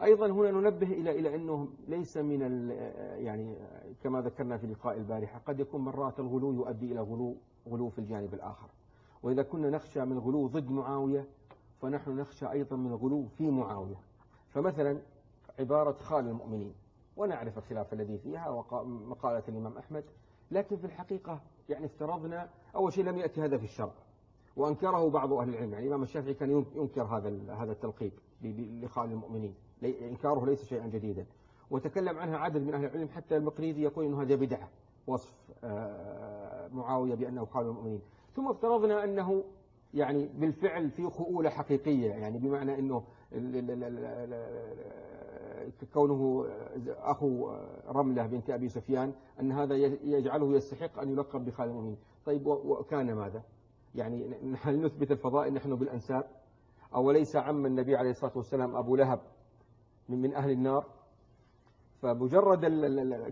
أيضا هنا ننبه إلى أنه ليس من يعني كما ذكرنا في لقاء البارحة، قد يكون مرات الغلو يؤدي إلى غلو في الجانب الآخر. وإذا كنا نخشى من الغلو ضد معاوية فنحن نخشى أيضا من الغلو في معاوية. فمثلا عبارة خال المؤمنين، ونعرف الخلاف الذي فيها ومقالة الإمام أحمد، لكن في الحقيقة يعني افترضنا أول شيء لم يأتي هذا في الشرع، وأنكره بعض أهل العلم. يعني الإمام الشافعي كان ينكر هذا التلقيب لخال المؤمنين، إنكاره ليس شيئا جديدا، وتكلم عنها عدد من أهل العلم، حتى المقريزي يقول أنه هذا بدعة وصف معاوية بأنه خال المؤمنين. ثم افترضنا أنه يعني بالفعل في خؤولة حقيقية، يعني بمعنى أنه كونه أخو رملة بنت أبي سفيان أن هذا يجعله يستحق أن يلقب بخال المؤمنين. طيب وكان ماذا؟ يعني هل نثبت الفضائل نحن بالأنساب؟ أو ليس عم النبي عليه الصلاة والسلام أبو لهب من أهل النار؟ فمجرد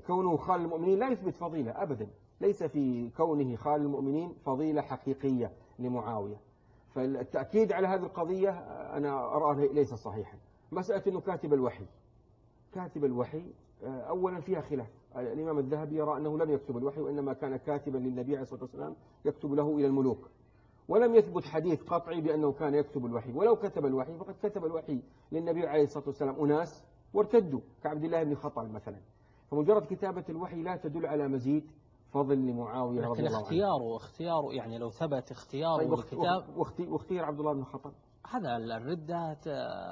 كونه خال المؤمنين لا يثبت فضيلة أبدا، ليس في كونه خال المؤمنين فضيلة حقيقية لمعاوية. فالتأكيد على هذه القضية أنا أرى ليس صحيحا. مسألة أنه كاتب الوحي أولا فيها خلاف. الإمام الذهبي يرى أنه لم يكتب الوحي، وإنما كان كاتبا للنبي عليه الصلاة والسلام يكتب له إلى الملوك، ولم يثبت حديث قطعي بأنه كان يكتب الوحي. ولو كتب الوحي فقد كتب الوحي للنبي عليه الصلاة والسلام أناس وارتدوا كعبد الله بن خطل مثلا. فمجرد كتابة الوحي لا تدل على مزيد فضل لمعاوية رضي الله عنه. اختياره يعني لو ثبت اختياره طيب للكتاب واختير عبد الله بن خطل، هذا الردة.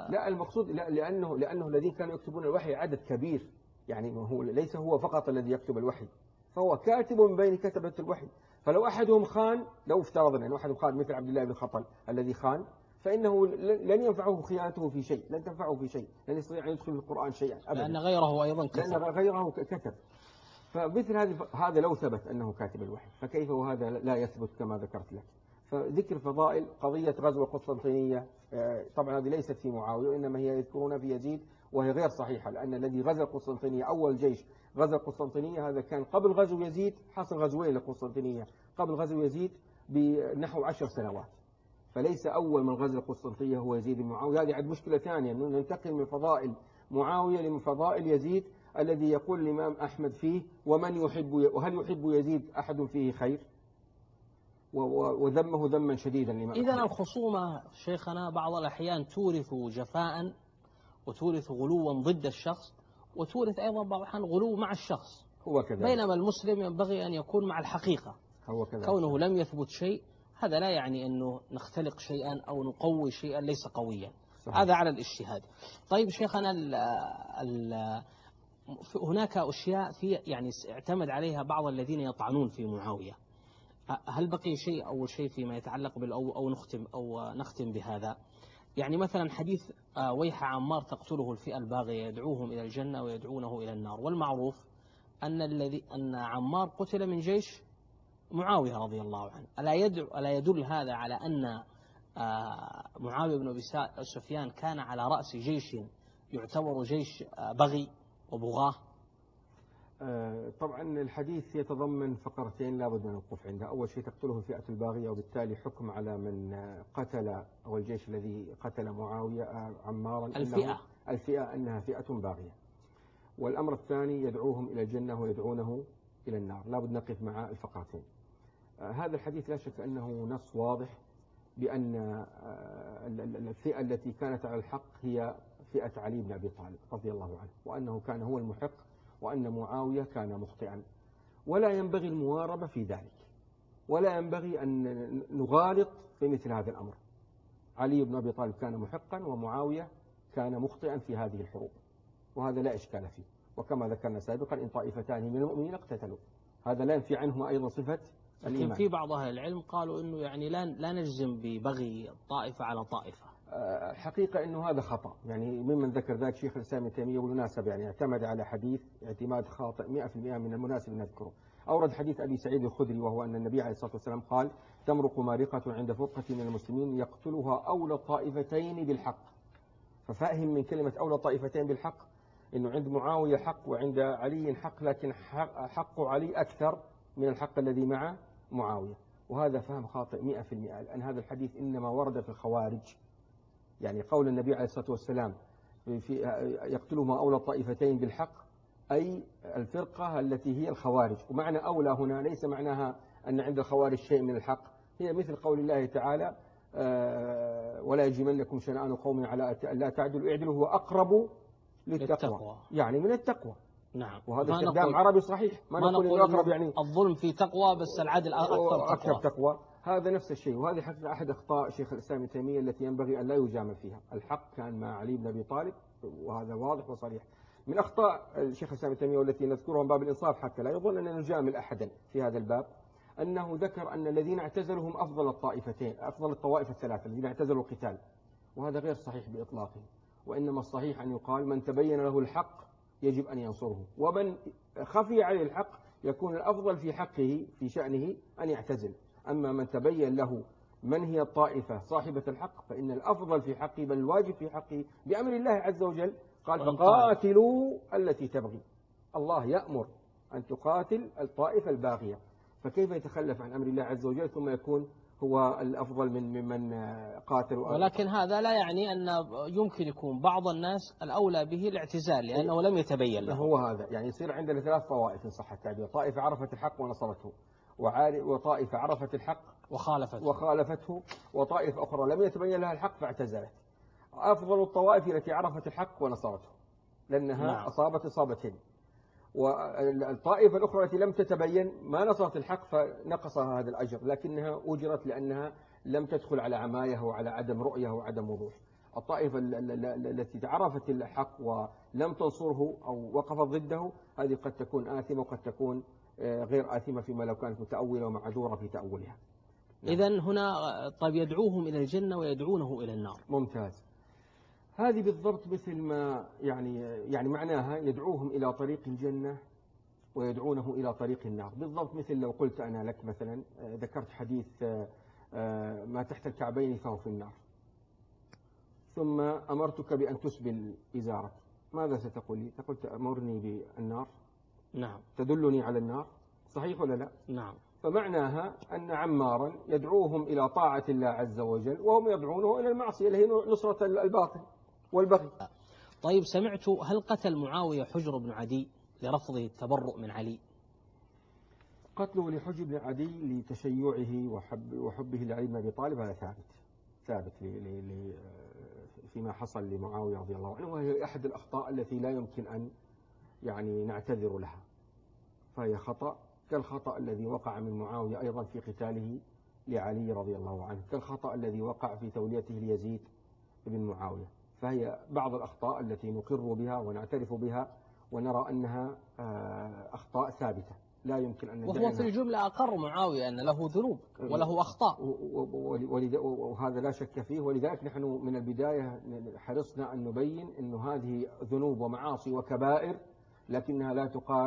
لا المقصود لا، لأنه الذين كانوا يكتبون الوحي عدد كبير، يعني هو ليس هو فقط الذي يكتب الوحي، فهو كاتب من بين كتبة الوحي. فلو أحدهم خان، لو افترضنا أن أحدهم خان مثل عبد الله بن خطل الذي خان، فإنه لن ينفعه خيانته في شيء، لن تنفعه في شيء، لن يستطيع أن يدخل في القرآن شيئا أبدا، لأن غيره أيضا كتب. لأن غيره كتب. فمثل هذا لو ثبت أنه كاتب الوحي، فكيف وهذا لا يثبت كما ذكرت لك. فذكر فضائل قضية غزو القسطنطينية طبعا هذه ليست في معاوية، وإنما هي يذكرون في يزيد، وهي غير صحيحة، لأن الذي غزا القسطنطينية أول جيش غزا القسطنطينية هذا كان قبل غزو يزيد. حصل غزوين للقسطنطينية قبل غزو يزيد بنحو 10 سنوات، فليس أول من غزا القسطنطينية هو يزيد بن معاوية. هذه عاد مشكلة ثانية، ننتقل من فضائل معاوية لفضائل يزيد الذي يقول الإمام أحمد فيه وهل يحب يزيد أحد فيه خير، وذمه ذما شديدا لما. إذن الخصومة شيخنا بعض الأحيان تورث جفاء، وتورث غلوا ضد الشخص، وتورث أيضا بعض الأحيان غلو مع الشخص. هو كذلك. بينما المسلم ينبغي أن يكون مع الحقيقة. هو كذلك. كونه لم يثبت شيء هذا لا يعني أنه نختلق شيئا أو نقوي شيئا ليس قويا. صحيح. هذا على الاجتهاد. طيب شيخنا هناك أشياء في يعني اعتمد عليها بعض الذين يطعنون في معاوية. هل بقي شيء أول شيء فيما يتعلق أو نختم بهذا؟ يعني مثلا حديث ويح عمار تقتله الفئة الباغية يدعوهم إلى الجنة ويدعونه إلى النار، والمعروف أن عمار قتل من جيش معاوية رضي الله عنه. ألا يدل هذا على أن معاوية بن أبي سفيان كان على رأس جيش يعتبر جيش بغي وبغاه؟ طبعا الحديث يتضمن فقرتين لا بد من الوقوف عندها. أول شيء تقتله الفئة الباغية، وبالتالي حكم على من قتل أو الجيش الذي قتل معاوية عمارا الفئة أنها فئة باغية. والأمر الثاني يدعوهم إلى الجنة ويدعونه إلى النار، لا بد نقف مع الفقرتين. هذا الحديث لا شك أنه نص واضح بأن الفئة التي كانت على الحق هي فئة علي بن أبي طالب رضي الله عنه، وأنه كان هو المحق وأن معاوية كان مخطئا، ولا ينبغي المواربة في ذلك، ولا ينبغي أن نغالط في مثل هذا الأمر. علي بن أبي طالب كان محقا ومعاوية كان مخطئا في هذه الحروب، وهذا لا إشكال فيه. وكما ذكرنا سابقا إن طائفتان من المؤمنين اقتتلوا، هذا لا ينفي عنهما أيضا صفة الإيمان. لكن في بعض أهل العلم قالوا أنه يعني لا نجزم ببغي طائفة على طائفة. حقيقة أنه هذا خطأ، يعني ممن ذكر ذلك شيخ الإسلام ابن تيمية، والمناسبة يعني اعتمد على حديث اعتماد خاطئ 100% من المناسب نذكره. أورد حديث أبي سعيد الخدري، وهو أن النبي عليه الصلاة والسلام قال تمرق مارقة عند فرقة من المسلمين يقتلها أولى الطائفتين بالحق. ففاهم من كلمة أولى الطائفتين بالحق أنه عند معاوية حق وعند علي حق، لكن حق علي أكثر من الحق الذي مع معاوية، وهذا فهم خاطئ 100%. لأن هذا الحديث إنما ورد في الخوارج، يعني قول النبي عليه الصلاة والسلام يقتلهم أولى الطائفتين بالحق، أي الفرقة التي هي الخوارج. ومعنى أولى هنا ليس معناها أن عند الخوارج شيء من الحق، هي مثل قول الله تعالى ولا يجرمنكم شنآن قوم على لا تعدلوا اعدلوا هو أقرب للتقوى، يعني من التقوى. نعم. وهذا استخدام عربي صحيح، ما نقول إنه أقرب يعني الظلم في تقوى، بس العدل أكثر تقوى. هذا نفس الشيء، وهذه حقيقة أحد أخطاء شيخ الإسلام ابن تيمية التي ينبغي أن لا يجامل فيها. الحق كان مع علي بن أبي طالب، وهذا واضح وصريح. من أخطاء الشيخ الإسلام ابن تيمية والتي نذكرها من باب الإنصاف حتى لا يظن أن نجامل أحدا في هذا الباب، أنه ذكر أن الذين اعتزلوا هم أفضل الطائفتين، أفضل الطوائف الثلاثة الذين اعتزلوا القتال، وهذا غير صحيح بإطلاقه. وإنما الصحيح أن يقال من تبين له الحق يجب أن ينصره، ومن خفي عليه الحق يكون الأفضل في حقه في شأنه أن يعتزل. أما من تبين له من هي الطائفة صاحبة الحق فإن الأفضل في حقه بل الواجب في حقه بأمر الله عز وجل قال فقاتلوا التي تبغي. الله يأمر أن تقاتل الطائفة الباغية، فكيف يتخلف عن أمر الله عز وجل ثم يكون هو الأفضل ممن قاتل؟ ولكن هذا لا يعني أن يمكن يكون بعض الناس الأولى به الاعتزال لأنه لم يتبين له. هو هذا يعني يصير عندنا ثلاث طوائف إن صح التعبير، طائفة عرفت الحق ونصرته، وطائفة عرفت الحق وخالفته، وطائفة أخرى لم يتبين لها الحق فاعتزلت. أفضل الطوائف التي عرفت الحق ونصرته لأنها أصابت إصابتين، والطائفة الأخرى التي لم تتبين ما نصرت الحق فنقصها هذا الأجر، لكنها أجرت لأنها لم تدخل على عماية وعلى عدم رؤية وعدم وضوح. الطائفة التي عرفت الحق ولم تنصره أو وقفت ضده هذه قد تكون آثمة وقد تكون غير آثمة فيما لو كانت متأولة ومعذورة في تأولها. إذن هنا طيب يدعوهم إلى الجنة ويدعونه إلى النار. ممتاز. هذه بالضبط مثل ما يعني معناها يدعوهم إلى طريق الجنة ويدعونه إلى طريق النار، بالضبط مثل لو قلت أنا لك مثلا ذكرت حديث ما تحت الكعبين فهو في النار، ثم أمرتك بأن تسبل إزارك، ماذا ستقول لي؟ تقول تأمرني بالنار؟ نعم. تدلني على النار، صحيح ولا لا؟ نعم. فمعناها أن عمارا يدعوهم إلى طاعة الله عز وجل وهم يدعونه إلى المعصية اللي هي نصرة الباطل والبغي. طيب سمعت هل قتل معاوية حجر بن عدي لرفضه التبرؤ من علي؟ قتله لحجر بن عدي لتشيعه وحبه لعلي بن أبي طالب هذا ثابت فيما حصل لمعاوية رضي الله عنه، وهي أحد الأخطاء التي لا يمكن أن يعني نعتذر لها، فهي خطأ كالخطأ الذي وقع من معاوية أيضا في قتاله لعلي رضي الله عنه، كالخطأ الذي وقع في توليته ليزيد بن معاوية. فهي بعض الأخطاء التي نقر بها ونعترف بها ونرى أنها أخطاء ثابتة لا يمكن أن ندعها. وهو في الجملة أقر معاوية أن له ذنوب وله أخطاء، وهذا لا شك فيه، ولذلك نحن من البداية حرصنا أن نبين أن هذه ذنوب ومعاصي وكبائر، لكنها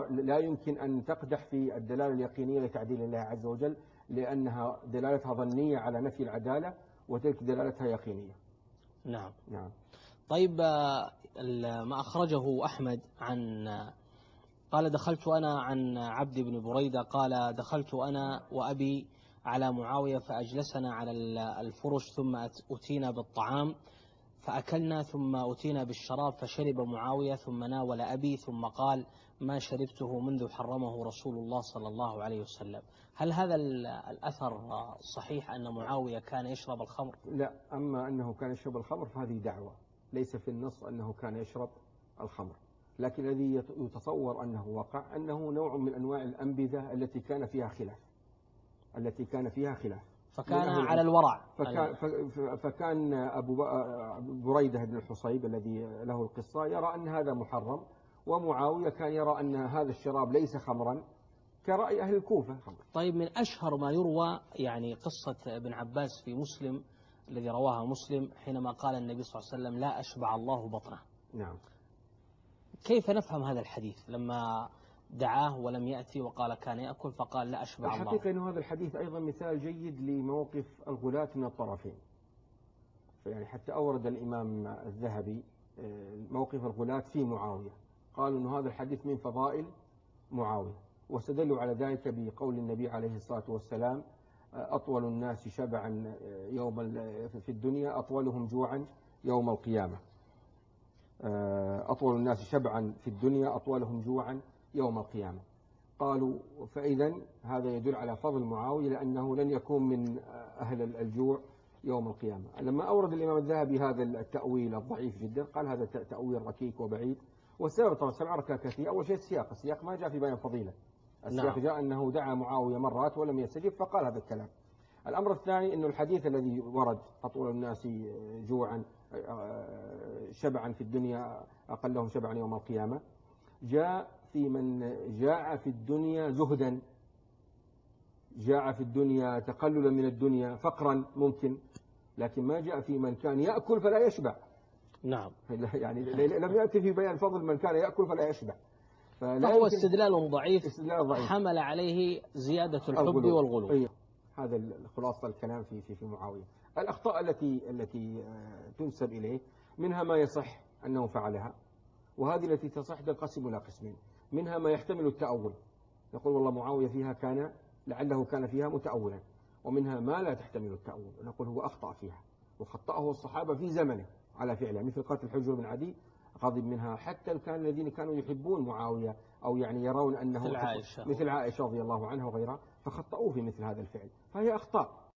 لا يمكن أن تقدح في الدلالة اليقينية لتعديل الله عز وجل، لأنها دلالتها ظنية على نفي العدالة وتلك دلالتها يقينية. نعم. نعم. طيب ما أخرجه أحمد قال دخلت أنا عن عبد بن بريدة قال دخلت أنا وأبي على معاوية فأجلسنا على الفرش ثم أتينا بالطعام فأكلنا ثم أتينا بالشراب فشرب معاوية ثم ناول أبي ثم قال ما شربته منذ حرمه رسول الله صلى الله عليه وسلم. هل هذا الأثر صحيح أن معاوية كان يشرب الخمر؟ لا، أما أنه كان يشرب الخمر فهذه دعوة، ليس في النص أنه كان يشرب الخمر، لكن الذي يتصور أنه وقع أنه نوع من أنواع الأنبذة التي كان فيها خلاف فكان على الورع. فكان أبو بريدة بن الحصيب الذي له القصة يرى أن هذا محرم، ومعاوية كان يرى أن هذا الشراب ليس خمرا كرأي أهل الكوفة. طيب من أشهر ما يروى يعني قصة ابن عباس في مسلم الذي رواها مسلم حينما قال النبي صلى الله عليه وسلم لا أشبع الله بطنه. نعم. كيف نفهم هذا الحديث لما دعاه ولم يأتي وقال كان يأكل فقال لا أشبع الله؟ الحقيقة أن هذا الحديث أيضا مثال جيد لموقف الغلاة من الطرفين، يعني حتى أورد الإمام الذهبي موقف الغلاة في معاوية، قالوا أن هذا الحديث من فضائل معاوية، واستدلوا على ذلك بقول النبي عليه الصلاة والسلام أطول الناس شبعا في الدنيا أطولهم جوعا يوم القيامة. أطول الناس شبعا في الدنيا أطولهم جوعا يوم القيامة. قالوا فإذا هذا يدل على فضل معاوية لأنه لن يكون من أهل الجوع يوم القيامة. لما أورد الإمام الذهبي هذا التأويل الضعيف جدا قال هذا تأويل ركيك وبعيد. والسبب طبعا سبع ركاكات فيه. أول شيء السياق ما جاء في بيان فضيلة. السياق جاء أنه دعا معاوية مرات ولم يستجب فقال هذا الكلام. الأمر الثاني أنه الحديث الذي ورد أطول الناس جوعا شبعا في الدنيا أقلهم شبعا يوم القيامة جاء في من جاع في الدنيا زهدا، جاع في الدنيا تقللا من الدنيا فقرا ممكن، لكن ما جاء في من كان يأكل فلا يشبع. نعم. يعني لم يأتي في بيان فضل من كان يأكل فلا يشبع. فهو استدلال ضعيف حمل عليه زيادة الحب والغلو. هذا خلاصة الكلام في معاوية. الأخطاء التي تنسب إليه منها ما يصح أنه فعلها، وهذه التي تصح تنقسم إلى قسمين. منها ما يحتمل التأول، يقول والله معاوية فيها لعله كان فيها متأولا، ومنها ما لا تحتمل التأول ونقول هو أخطأ فيها وخطأه الصحابة في زمنه على فعله، مثل قتل حجر بن عدي غضب منها حتى الذين كانوا يحبون معاوية أو يعني يرون أنه مثل عائشة رضي الله عنها وغيرها فخطأوه في مثل هذا الفعل، فهي أخطاء.